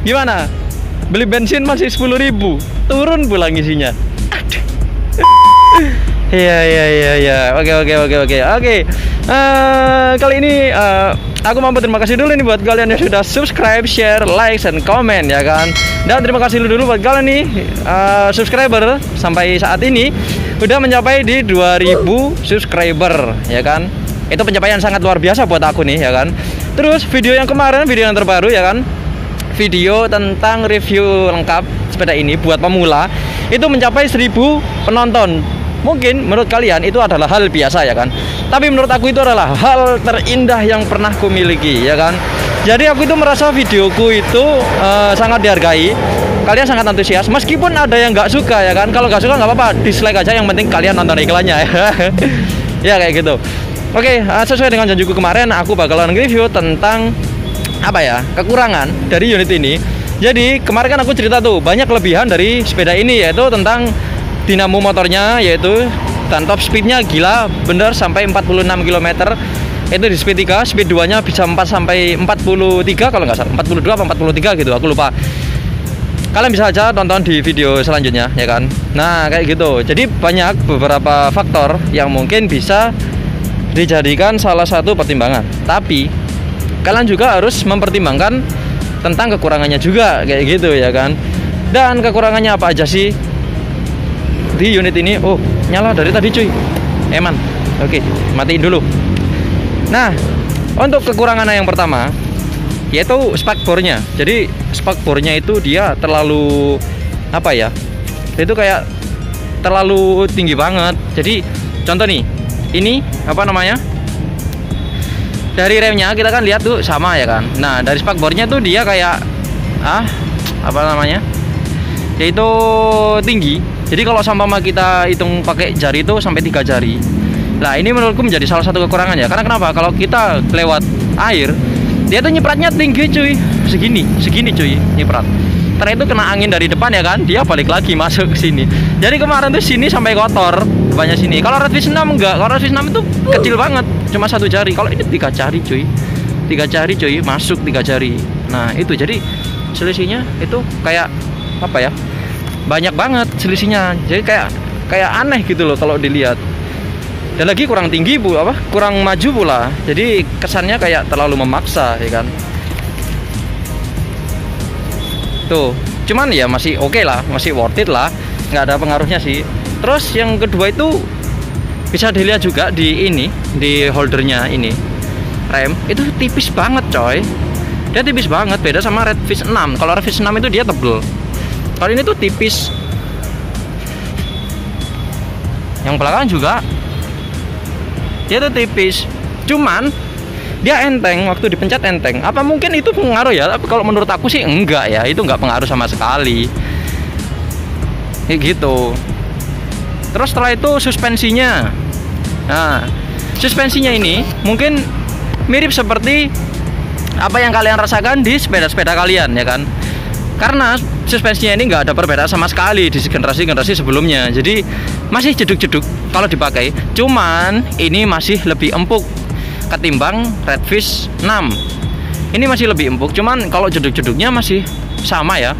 Gimana? Beli bensin masih 10.000, turun pula ngisinya. Aduh. Iya. Oke. Kali ini aku mau terima kasih dulu nih buat kalian yang sudah subscribe, share, like, dan komen ya kan. Dan terima kasih dulu buat kalian nih subscriber sampai saat ini udah mencapai di 2000 subscriber ya kan. Itu pencapaian sangat luar biasa buat aku nih ya kan. Terus video yang kemarin, video yang terbaru ya kan, video tentang review lengkap sepeda ini buat pemula itu mencapai 1000 penonton. Mungkin menurut kalian itu adalah hal biasa ya kan, tapi menurut aku itu adalah hal terindah yang pernah ku miliki ya kan. Jadi aku itu merasa videoku itu sangat dihargai. Kalian sangat antusias, meskipun ada yang nggak suka ya kan. Kalau nggak suka nggak apa-apa, dislike aja, yang penting kalian nonton iklannya ya. Ya kayak gitu. Oke, sesuai dengan janjiku kemarin, aku bakalan review tentang apa ya, kekurangan dari unit ini. Jadi kemarin kan aku cerita tuh banyak kelebihan dari sepeda ini, yaitu tentang dinamo motornya, yaitu dan top speednya gila bener sampai 46 km. Itu di speed 3, speed 2 nya bisa 4 sampai 43 kalau nggak salah, 42 atau 43 gitu, aku lupa. Kalian bisa aja tonton di video selanjutnya ya kan. Nah kayak gitu. Jadi banyak beberapa faktor yang mungkin bisa dijadikan salah satu pertimbangan, tapi kalian juga harus mempertimbangkan tentang kekurangannya juga kayak gitu ya kan. Dan kekurangannya apa aja sih di unit ini? Oh, nyala dari tadi cuy. Eman. Oke, matiin dulu. Nah, untuk kekurangannya yang pertama yaitu spakbornya. Jadi spakbornya itu dia terlalu apa ya? Itu kayak terlalu tinggi banget. Jadi contoh nih, ini apa namanya? Dari remnya kita kan lihat tuh sama ya kan. Nah, dari spakbornya tuh dia kayak apa namanya? Yaitu tinggi. Jadi kalau sama kita hitung pakai jari itu sampai 3 jari. Nah, ini menurutku menjadi salah satu kekurangan ya. Karena kenapa? Kalau kita lewat air, dia tuh nyipratnya tinggi cuy. Segini cuy nyiprat. Karena itu kena angin dari depan ya kan, dia balik lagi masuk ke sini. Jadi kemarin tuh sini sampai kotor, banyak sini. Kalau Redfish 6 enggak. Kalau Redfish 6 itu kecil banget, cuma 1 jari. Kalau ini 3 jari cuy. 3 jari cuy, masuk 3 jari. Nah, itu jadi selisihnya itu kayak apa ya? Banyak banget selisihnya. Jadi kayak aneh gitu loh kalau dilihat. Dan lagi kurang tinggi kurang maju pula. Jadi kesannya kayak terlalu memaksa ya kan. Tuh, cuman ya masih oke lah, masih worth it lah, nggak ada pengaruhnya sih. Terus yang kedua itu bisa dilihat juga di ini, di holdernya ini, rem itu tipis banget coy. Dia tipis banget, beda sama Redfish 6. Kalau Redfish 6 itu dia tebel, kalau ini tuh tipis. Yang belakang juga dia tuh tipis, cuman dia enteng, waktu dipencet enteng. Apa mungkin itu pengaruh ya? Tapi kalau menurut aku sih enggak ya, itu enggak pengaruh sama sekali. Kayak gitu. Terus setelah itu suspensinya. Nah, suspensinya ini mungkin mirip seperti apa yang kalian rasakan di sepeda-sepeda kalian ya kan? Karena suspensinya ini enggak ada perbedaan sama sekali di generasi-generasi sebelumnya. Jadi masih jeduk-jeduk kalau dipakai. Cuman ini masih lebih empuk ketimbang Redfish 6. Ini masih lebih empuk, cuman kalau jeduk-jeduknya masih sama ya,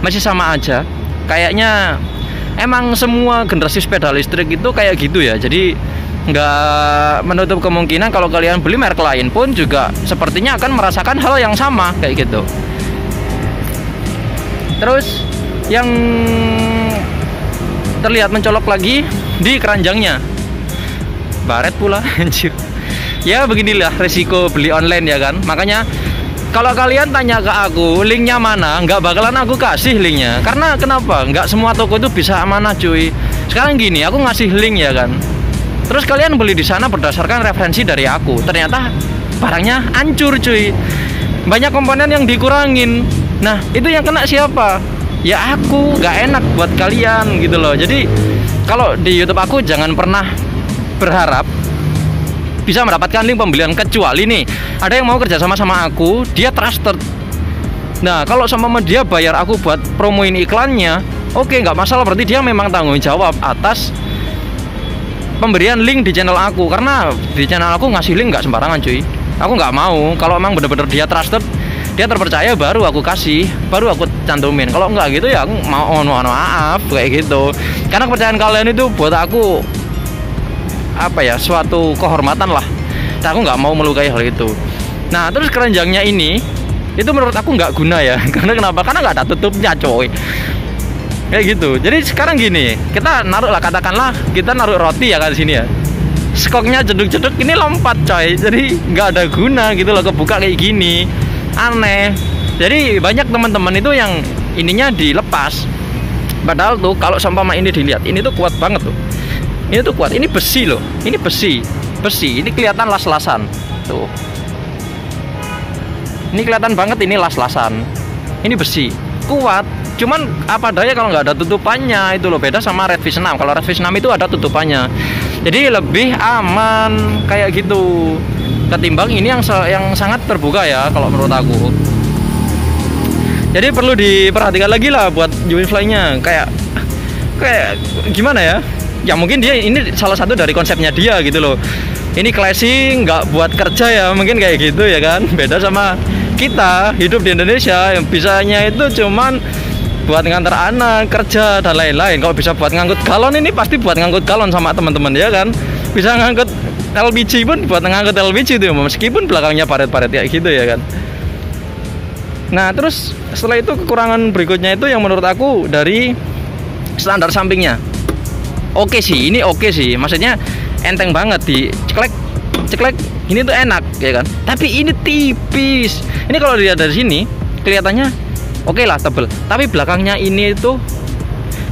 masih sama aja. Kayaknya emang semua generasi sepeda listrik itu kayak gitu ya. Jadi nggak menutup kemungkinan kalau kalian beli merek lain pun juga sepertinya akan merasakan hal yang sama kayak gitu. Terus yang terlihat mencolok lagi di keranjangnya, baret pula anjir. Ya beginilah resiko beli online ya kan. Makanya kalau kalian tanya ke aku linknya mana, nggak bakalan aku kasih linknya. Karena kenapa? Nggak semua toko itu bisa amanah cuy. Sekarang gini, aku ngasih link ya kan. Terus kalian beli di sana berdasarkan referensi dari aku. Ternyata barangnya hancur cuy. Banyak komponen yang dikurangin. Nah itu yang kena siapa? Ya aku. Nggak enak buat kalian gitu loh. Jadi kalau di YouTube aku jangan pernah berharap bisa mendapatkan link pembelian, kecuali nih ada yang mau kerja sama aku, dia trusted. Nah kalau sama dia bayar aku buat promoin iklannya, oke, nggak masalah, berarti dia memang tanggung jawab atas pemberian link di channel aku. Karena di channel aku ngasih link nggak sembarangan cuy. Aku nggak mau. Kalau emang bener-bener dia trusted, dia terpercaya baru aku kasih, baru aku cantumin. Kalau enggak gitu ya aku mohon maaf kayak gitu. Karena kepercayaan kalian itu buat aku apa ya, suatu kehormatan lah. Dan aku nggak mau melukai hal itu. Nah terus keranjangnya ini itu menurut aku nggak guna ya. Karena kenapa? Karena nggak ada tutupnya coy. Kayak gitu. Jadi sekarang gini, kita naruh lah, katakanlah kita naruh roti ya kan di sini ya. Skoknya jeduk-jeduk ini lompat coy. Jadi nggak ada guna gitu loh, kebuka kayak gini. Aneh. Jadi banyak teman-teman itu yang ininya dilepas. Padahal tuh kalau seumpama ini dilihat, ini tuh kuat banget tuh. Ini tuh kuat. Ini besi loh. Ini besi. Besi. Ini kelihatan las-lasan. Tuh. Ini kelihatan banget ini las-lasan. Ini besi. Kuat. Cuman apa daya kalau nggak ada tutupannya itu loh, beda sama Redfish 6. Kalau Redfish 6 itu ada tutupannya, jadi lebih aman kayak gitu ketimbang ini yang sangat terbuka ya kalau menurut aku. Jadi perlu diperhatikan lagi lah buat Uwinfly-nya, kayak gimana ya? Ya mungkin dia ini salah satu dari konsepnya dia gitu loh. Ini classy, nggak buat kerja ya, mungkin kayak gitu ya kan. Beda sama kita hidup di Indonesia yang bisanya itu cuman buat ngantar anak kerja dan lain-lain. Kalau bisa buat ngangkut galon, ini pasti buat ngangkut galon sama teman-teman ya kan. Bisa ngangkut LPG pun buat ngangkut LPG itu, meskipun belakangnya paret-paret kayak gitu ya kan. Nah terus setelah itu kekurangan berikutnya itu yang menurut aku dari standar sampingnya. Oke sih, ini oke sih, maksudnya enteng banget, di ceklek ini tuh enak ya kan. Tapi ini tipis. Ini kalau dilihat dari sini kelihatannya oke lah tebel, tapi belakangnya ini itu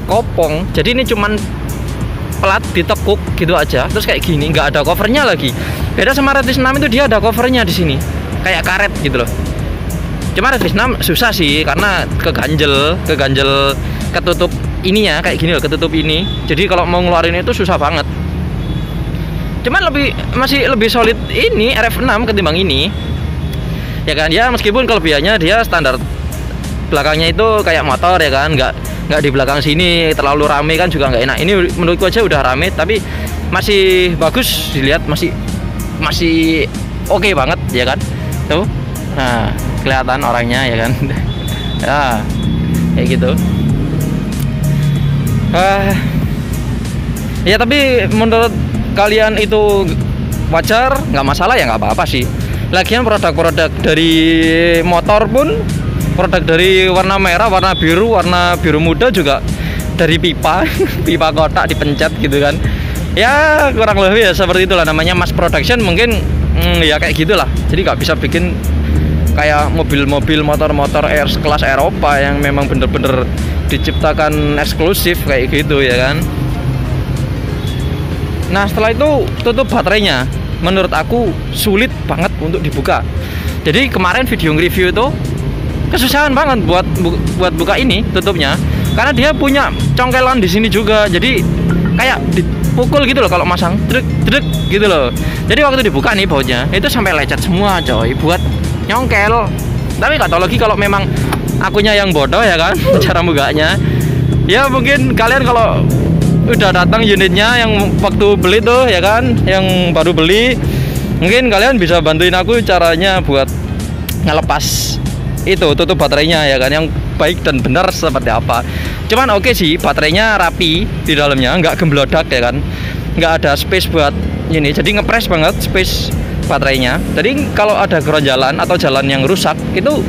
kopong. Jadi ini cuman pelat ditekuk gitu aja, terus kayak gini, nggak ada covernya lagi. Beda sama Redfish 6 itu dia ada covernya di sini, kayak karet gitu loh. Cuma Redfish 6 susah sih karena keganjel ketutup ininya kayak gini loh, ketutup ini. Jadi kalau mau ngeluarin itu susah banget. Cuman masih lebih solid ini RF6 ketimbang ini. Ya kan, ya meskipun kelebihannya dia standar belakangnya itu kayak motor ya kan, nggak di belakang sini terlalu rame kan juga nggak enak. Ini menurutku aja udah rame tapi masih bagus dilihat, masih oke banget ya kan tuh. Nah kelihatan orangnya ya kan. Ya kayak gitu. Ya tapi menurut kalian itu wajar, nggak masalah ya, nggak apa-apa sih. Lagian produk-produk dari motor pun, produk dari warna merah, warna biru muda juga dari pipa pipa kotak dipencet gitu kan. Ya kurang lebih ya seperti itulah, namanya mass production mungkin. Ya kayak gitulah. Jadi nggak bisa bikin kayak mobil-mobil motor-motor kelas Eropa yang memang bener-bener diciptakan eksklusif kayak gitu ya kan. Nah setelah itu tutup baterainya menurut aku sulit banget untuk dibuka. Jadi kemarin video review itu kesusahan banget buat buka ini tutupnya, karena dia punya congkelan di sini juga. Jadi kayak dipukul gitu loh kalau masang, drek gitu loh. Jadi waktu dibuka nih bautnya itu sampai lecet semua coy buat nyongkel. Tapi nggak tahu lagi kalau memang akunya yang bodoh ya kan cara bukanya. Ya mungkin kalian kalau udah datang unitnya yang waktu beli tuh ya kan, yang baru beli, mungkin kalian bisa bantuin aku caranya buat ngelepas itu tutup baterainya ya kan, yang baik dan benar seperti apa. Cuman oke sih, baterainya rapi di dalamnya, nggak gemblodak ya kan, nggak ada space buat ini, jadi ngepres banget space baterainya. Jadi kalau ada keronjalan atau jalan yang rusak itu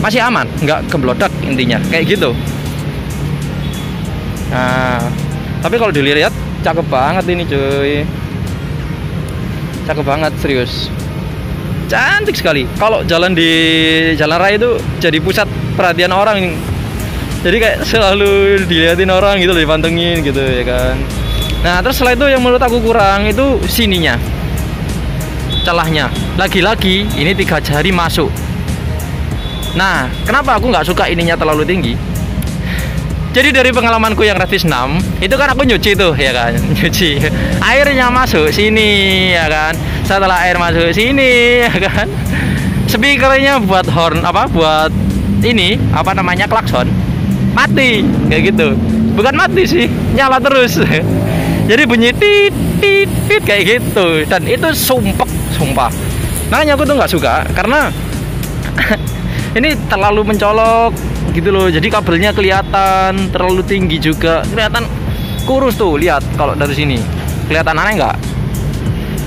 masih aman, nggak gemblodak intinya kayak gitu. Nah tapi kalau dilihat cakep banget ini cuy, cakep banget serius, cantik sekali. Kalau jalan di jalan raya itu jadi pusat perhatian orang, jadi kayak selalu dilihatin orang gitu, dipantengin gitu ya kan. Nah terus setelah itu yang menurut aku kurang itu sininya, celahnya. Lagi-lagi ini 3 jari masuk. Nah kenapa aku nggak suka ininya terlalu tinggi? Jadi dari pengalamanku yang Redfish 6 itu kan aku nyuci tuh ya kan, nyuci, airnya masuk sini ya kan. Setelah air masuk sini ya kan, speakernya buat horn apa, buat ini apa namanya, klakson, mati kayak gitu. Bukan mati sih, nyala terus. Jadi bunyi tit tit tit kayak gitu, dan itu sumpah. Makanya aku tuh nggak suka karena Ini terlalu mencolok gitu loh, jadi kabelnya kelihatan terlalu tinggi juga, kelihatan kurus tuh. Lihat kalau dari sini kelihatan aneh nggak?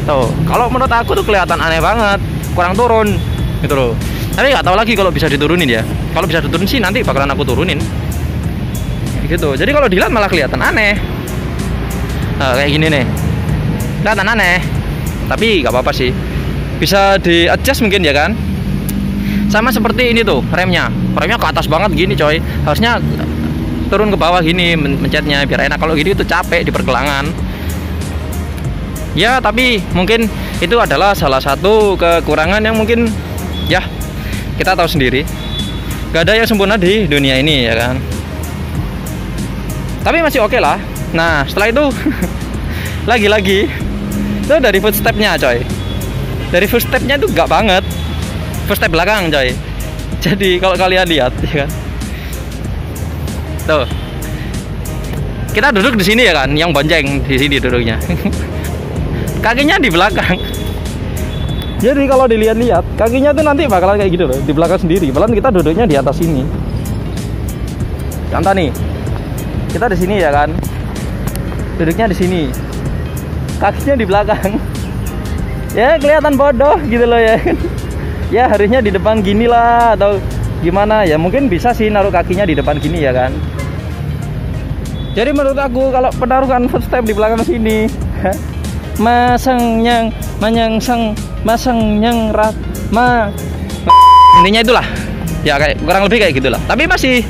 Tuh, kalau menurut aku tuh kelihatan aneh banget, kurang turun gitu loh. Tapi nggak tahu lagi kalau bisa diturunin ya. Kalau bisa diturunin sih nanti bakalan aku turunin gitu. Jadi kalau dilihat malah kelihatan aneh. Nah, kayak gini nih, kelihatan aneh. Tapi nggak apa-apa sih, bisa di adjust mungkin ya kan. Sama seperti ini tuh remnya ke atas banget gini coy, harusnya turun ke bawah gini mencetnya biar enak. Kalau gini tuh capek di pergelangan ya. Tapi mungkin itu adalah salah satu kekurangan yang mungkin ya kita tahu sendiri, gak ada yang sempurna di dunia ini ya kan. Tapi masih oke lah. Nah setelah itu lagi-lagi itu dari footstepnya coy, dari footstepnya itu gak banget, footstep belakang coy. Jadi kalau kalian lihat ya kan, tuh kita duduk di sini ya kan, yang bonceng di sini duduknya kakinya di belakang. Jadi kalau dilihat-lihat kakinya tuh nanti bakalan kayak gitu loh, di belakang sendiri. Bahkan kita duduknya di atas sini. Contoh nih, kita di sini ya kan, duduknya di sini, kakinya di belakang. Ya kelihatan bodoh gitu loh ya. Ya harusnya di depan gini lah atau gimana ya, mungkin bisa sih naruh kakinya di depan gini ya kan. Jadi menurut aku kalau penaruhan footstep di belakang sini masang yang menyangsang masang yang rat intinya itulah ya, kayak kurang lebih kayak gitulah. Tapi masih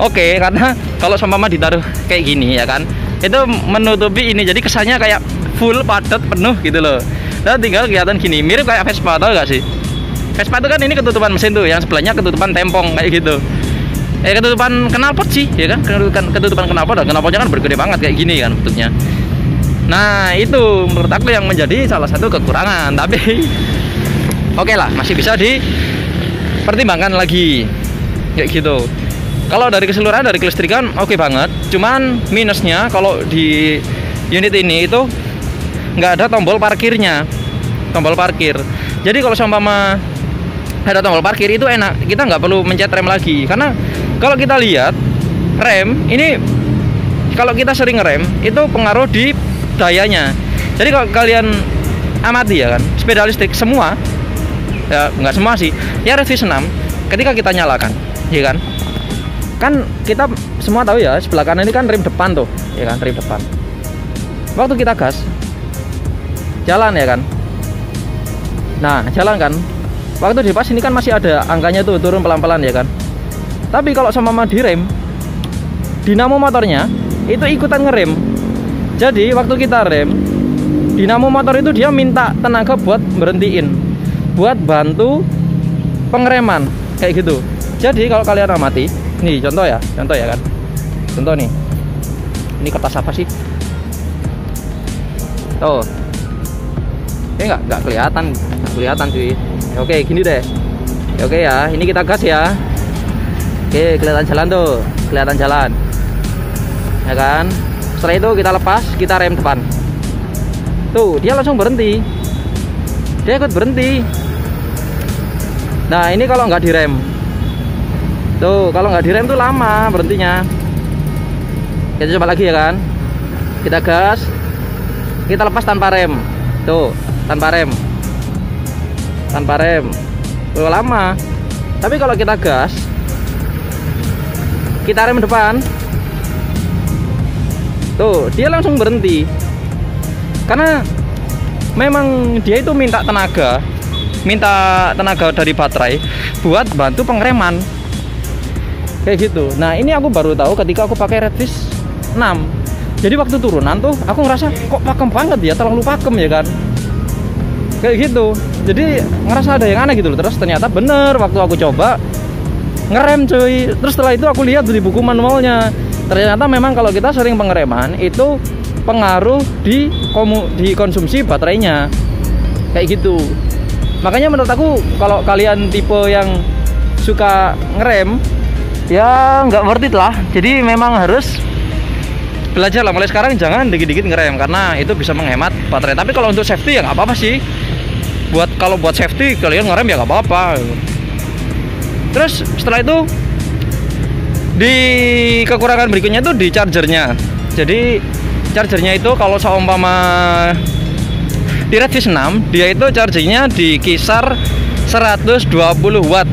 oke, karena kalau sama ditaruh kayak gini ya kan, itu menutupi ini, jadi kesannya kayak full padat penuh gitu loh. Dan tinggal kelihatan gini, mirip kayak Vespa, tau gak sih? Vespa itu kan ini ketutupan mesin tuh, yang sebelahnya ketutupan tempong kayak gitu. Ketutupan knalpot sih ya kan, ketutupan knalpot, dan knalpotnya kan bergede banget kayak gini kan bentuknya. Nah itu menurut aku yang menjadi salah satu kekurangan. Tapi oke lah, masih bisa dipertimbangkan lagi kayak gitu. Kalau dari keseluruhan, dari kelistrikan oke banget. Cuman minusnya kalau di unit ini itu nggak ada tombol parkirnya, tombol parkir. Jadi kalau seumpama ada tombol parkir itu enak, kita nggak perlu mencet rem lagi. Karena kalau kita lihat rem ini, kalau kita sering ngerem itu pengaruh di dayanya. Jadi kalau kalian amati ya kan, sepeda listrik semua ya, nggak semua sih ya, Redfish 6 ketika kita nyalakan ya kan kita semua tahu ya, sebelah kanan ini kan rem depan tuh ya kan, rem depan. Waktu kita gas jalan ya kan, nah jalan kan, waktu di pas ini kan masih ada angkanya tuh, turun pelan-pelan ya kan. Tapi kalau sama direm, dinamo motornya itu ikutan ngerem. Jadi waktu kita rem, dinamo motor itu dia minta tenaga buat berhentiin, buat bantu pengereman kayak gitu. Jadi kalau kalian amati, nih contoh ya kan, contoh nih, ini kertas apa sih? Tuh, ini nggak kelihatan cuy. Oke gini deh. Oke ya, ini kita gas ya. Oke, kelihatan jalan tuh, kelihatan jalan ya kan. Setelah itu kita lepas, kita rem depan. Tuh, dia langsung berhenti. Dia ikut berhenti. Nah, ini kalau nggak direm. Tuh, kalau nggak direm tuh lama berhentinya. Kita coba lagi ya kan. Kita gas. Kita lepas tanpa rem. Tuh, tanpa rem. Tanpa rem. Tuh, lama. Tapi kalau kita gas, kita rem depan, tuh dia langsung berhenti. Karena memang dia itu minta tenaga dari baterai buat bantu pengereman kayak gitu. Nah ini aku baru tahu ketika aku pakai Redfish 6. Jadi waktu turunan tuh aku ngerasa kok pakem banget ya, terlalu pakem ya kan, kayak gitu. Jadi ngerasa ada yang aneh gitu loh. Terus ternyata bener waktu aku coba ngerem cuy. Terus setelah itu aku lihat di buku manualnya, ternyata memang kalau kita sering pengereman itu pengaruh di konsumsi baterainya kayak gitu. Makanya menurut aku kalau kalian tipe yang suka ngerem ya nggak worth it lah. Jadi memang harus belajar lah mulai sekarang, jangan dikit-dikit ngerem karena itu bisa menghemat baterai. Tapi kalau untuk safety ya nggak apa-apa sih. Kalau buat safety kalian ngerem ya nggak apa-apa. Terus setelah itu di kekurangan berikutnya itu di chargernya. Jadi chargernya itu kalau seumpama di Redfish 6 dia itu chargernya di kisar 120 watt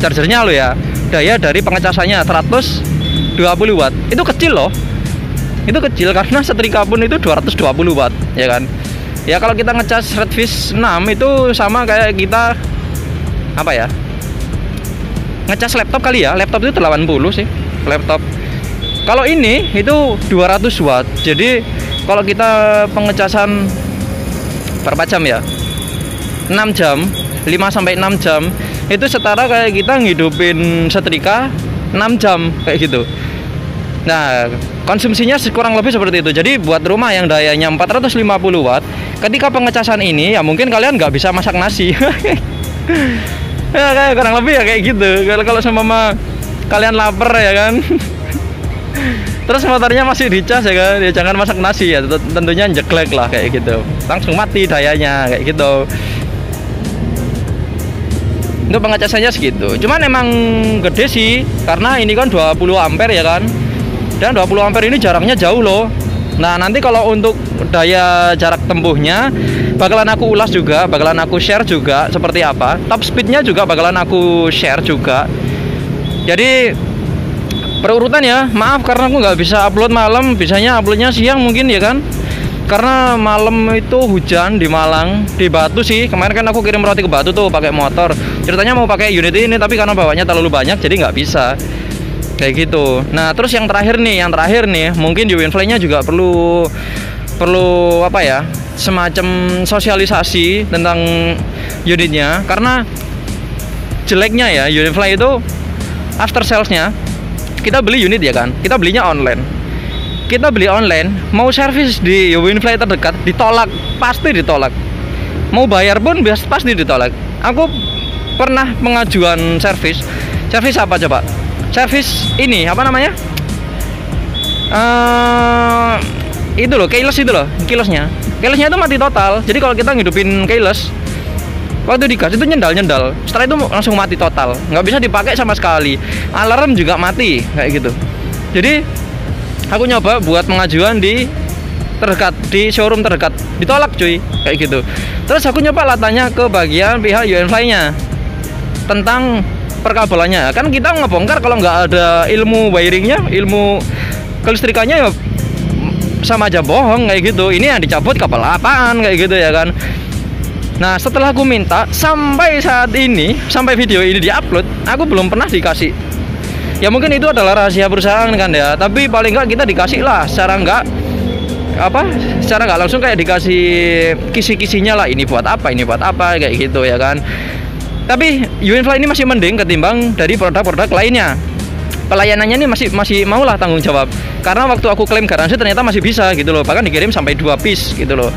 chargernya lo ya. Daya dari pengecasannya 120 watt. Itu kecil loh. Itu kecil karena setrika pun itu 220 watt, ya kan. Ya kalau kita ngecas Redfish 6 itu sama kayak kita apa ya? Ngecas laptop kali ya. Laptop itu 80 sih, laptop. Kalau ini itu 200 watt. Jadi kalau kita pengecasan berapa jam ya? 6 jam, 5 sampai 6 jam. Itu setara kayak kita ngidupin setrika 6 jam kayak gitu. Nah, konsumsinya kurang lebih seperti itu. Jadi buat rumah yang dayanya 450 watt, ketika pengecasan ini ya mungkin kalian nggak bisa masak nasi. Ya kayak kurang lebih ya kayak gitu. Kalau sama kalian lapar ya kan. Terus motornya masih dicas ya kan, ya jangan masak nasi ya, tentunya jeglek lah kayak gitu. Langsung mati dayanya kayak gitu. Untuk pengecasannya segitu. Cuman emang gede sih karena ini kan 20 ampere ya kan. Dan 20 ampere ini jaraknya jauh loh. Nah, nanti kalau untuk daya jarak tempuhnya bakalan aku ulas juga, bakalan aku share juga seperti apa. Top speednya juga bakalan aku share juga. Jadi perurutan ya, maaf karena aku nggak bisa upload malam, bisanya uploadnya siang mungkin ya kan. Karena malam itu hujan di Malang, di Batu sih. Kemarin kan aku kirim roti ke Batu tuh pakai motor. Ceritanya mau pakai unit ini tapi karena bawanya terlalu banyak jadi nggak bisa. Kayak gitu. Nah, terus yang terakhir nih, mungkin di Winfly-nya juga perlu apa ya? Semacam sosialisasi tentang unitnya karena jeleknya ya Winfly itu after sales-nya kita beli unit ya kan. Kita belinya online. Kita beli online, mau servis di Winfly terdekat ditolak, pasti ditolak. Mau bayar pun pasti ditolak. Aku pernah pengajuan servis apa coba? Servis ini apa namanya? Itu loh, keyless itu loh, keylessnya itu mati total. Jadi kalau kita ngidupin keyless, waktu digas itu nyendal. Setelah itu langsung mati total, nggak bisa dipakai sama sekali. Alarm juga mati kayak gitu. Jadi aku nyoba buat pengajuan di terdekat, di showroom terdekat, ditolak cuy kayak gitu. Terus aku nyoba tanya ke bagian pihak Winfly-nya tentang perkabelannya. Kan kita ngebongkar kalau nggak ada ilmu wiringnya, ilmu kelistrikannya ya sama aja bohong kayak gitu. Ini yang dicabut kabel apaan kayak gitu ya kan. Nah, setelah aku minta sampai saat ini, sampai video ini diupload, aku belum pernah dikasih. Ya mungkin itu adalah rahasia perusahaan kan ya, tapi paling nggak kita dikasih lah secara nggak langsung kayak dikasih kisi-kisinya lah, ini buat apa kayak gitu ya kan. Tapi Winfly ini masih mending ketimbang dari produk-produk lainnya. Pelayanannya ini masih maulah tanggung jawab. Karena waktu aku klaim garansi ternyata masih bisa gitu loh. Bahkan dikirim sampai 2 piece gitu loh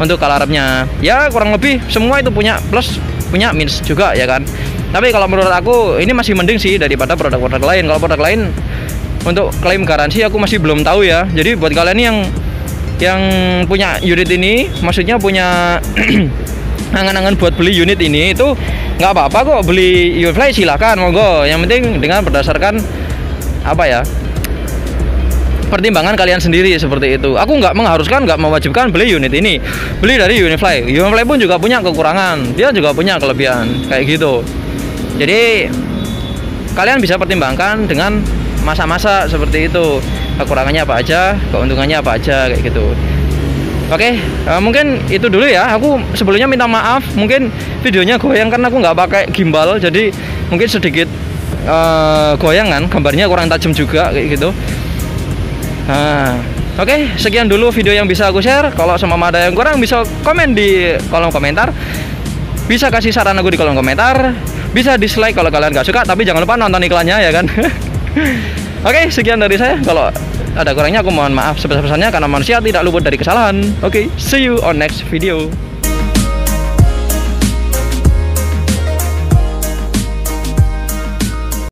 untuk alarmnya. Ya kurang lebih semua itu punya plus, punya minus juga ya kan. Tapi kalau menurut aku ini masih mending sih daripada produk-produk lain. Kalau produk lain untuk klaim garansi aku masih belum tahu ya. Jadi buat kalian yang punya unit ini, maksudnya punya angan-angan buat beli unit ini, itu nggak apa-apa kok beli Winfly, silakan monggo. Yang penting dengan berdasarkan apa ya, pertimbangan kalian sendiri seperti itu. Aku nggak mengharuskan, nggak mewajibkan beli unit ini. Beli dari Winfly. Winfly pun juga punya kekurangan, dia juga punya kelebihan kayak gitu. Jadi kalian bisa pertimbangkan dengan masa-masa seperti itu, kekurangannya apa aja, keuntungannya apa aja kayak gitu. Oke, mungkin itu dulu ya. Aku sebelumnya minta maaf, mungkin videonya goyang karena aku nggak pakai gimbal, jadi mungkin sedikit goyangan, gambarnya kurang tajam juga kayak gitu. Oke, sekian dulu video yang bisa aku share. Kalau sama ada yang kurang bisa komen di kolom komentar, bisa kasih saran aku di kolom komentar, bisa dislike kalau kalian nggak suka, tapi jangan lupa nonton iklannya ya kan. Oke, sekian dari saya. Kalau ada kurangnya aku mohon maaf sebesar-besarnya karena manusia tidak luput dari kesalahan. Oke, see you on next video.